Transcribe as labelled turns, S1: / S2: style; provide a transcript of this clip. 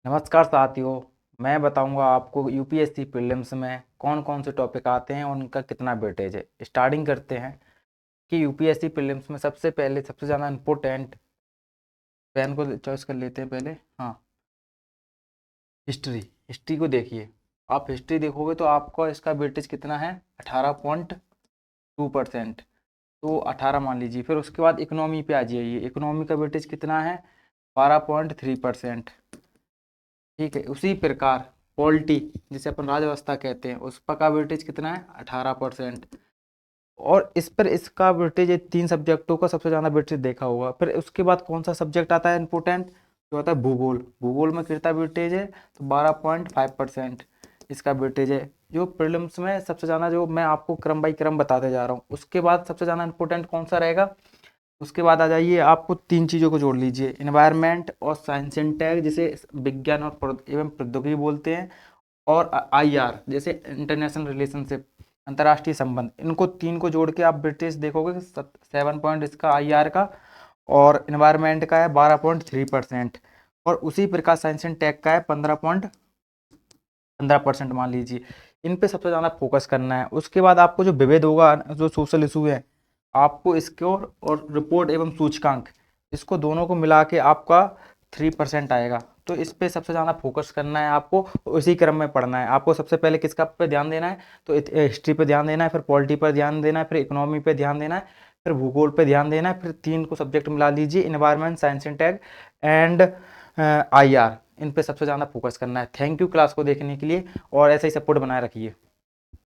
S1: नमस्कार साथियों। मैं बताऊंगा आपको यूपीएससी प्रीलिम्स में कौन कौन से टॉपिक आते हैं और उनका कितना वेटेज है। स्टार्टिंग करते हैं कि यूपीएससी प्रीलिम्स में सबसे पहले सबसे ज़्यादा इम्पोर्टेंट, पेन को चॉइस कर लेते हैं पहले। हाँ, हिस्ट्री। हिस्ट्री को देखिए। आप हिस्ट्री देखोगे तो आपका इसका वेटेज कितना है, 18.2%। तो 18 मान लीजिए। फिर उसके बाद इकोनॉमी पे आ जाइए। इकोनॉमी का वेटेज कितना है, 12.3%। ठीक है। उसी प्रकार पॉलिटी, जिसे अपन राज व्यवस्था कहते हैं, उस पर का वेटेज कितना है, 18%। और इस पर इसका वेटेज, 3 सब्जेक्टों का सबसे ज़्यादा वेटेज देखा होगा। फिर उसके बाद कौन सा सब्जेक्ट आता है इंपॉर्टेंट, जो होता है भूगोल। भूगोल में कितना वेटेज है, तो 12.5% इसका वेटेज है। जो प्रीलिम्स में सबसे ज़्यादा, जो मैं आपको क्रम बाई क्रम बताते जा रहा हूँ। उसके बाद सबसे ज़्यादा इंपॉर्टेंट कौन सा रहेगा, उसके बाद आ जाइए। आपको 3 चीज़ों को जोड़ लीजिए, इन्वायरमेंट और साइंस एंड टेक, जिसे विज्ञान और एवं प्रौद्योगिकी बोलते हैं, और आईआर, जैसे इंटरनेशनल रिलेशनशिप, अंतर्राष्ट्रीय संबंध। इनको 3 को जोड़ के आप ब्रिटिश देखोगे 7 पॉइंट इसका आईआर का, और इन्वायरमेंट का है 12.3%, और उसी प्रकार साइंस एंड टेक का है 15% मान लीजिए। इन पे सबसे ज़्यादा फोकस करना है। उसके बाद आपको जो विविध होगा, जो सोशल इशू है, आपको स्कोर और रिपोर्ट एवं सूचकांक, इसको दोनों को मिला के आपका 3% आएगा। तो इस पे सबसे ज़्यादा फोकस करना है आपको। उसी क्रम में पढ़ना है आपको। सबसे पहले किसका पे ध्यान देना है, तो हिस्ट्री पे ध्यान देना है, फिर पॉलिटी पर ध्यान देना है, फिर इकोनॉमी पे ध्यान देना है, फिर भूगोल पे ध्यान देना है। फिर 3 को सब्जेक्ट मिला लीजिए, environment, science and tech and IR. इन पे सबसे ज़्यादा फोकस करना है। थैंक यू क्लास को देखने के लिए, और ऐसे ही सपोर्ट बनाए रखिए।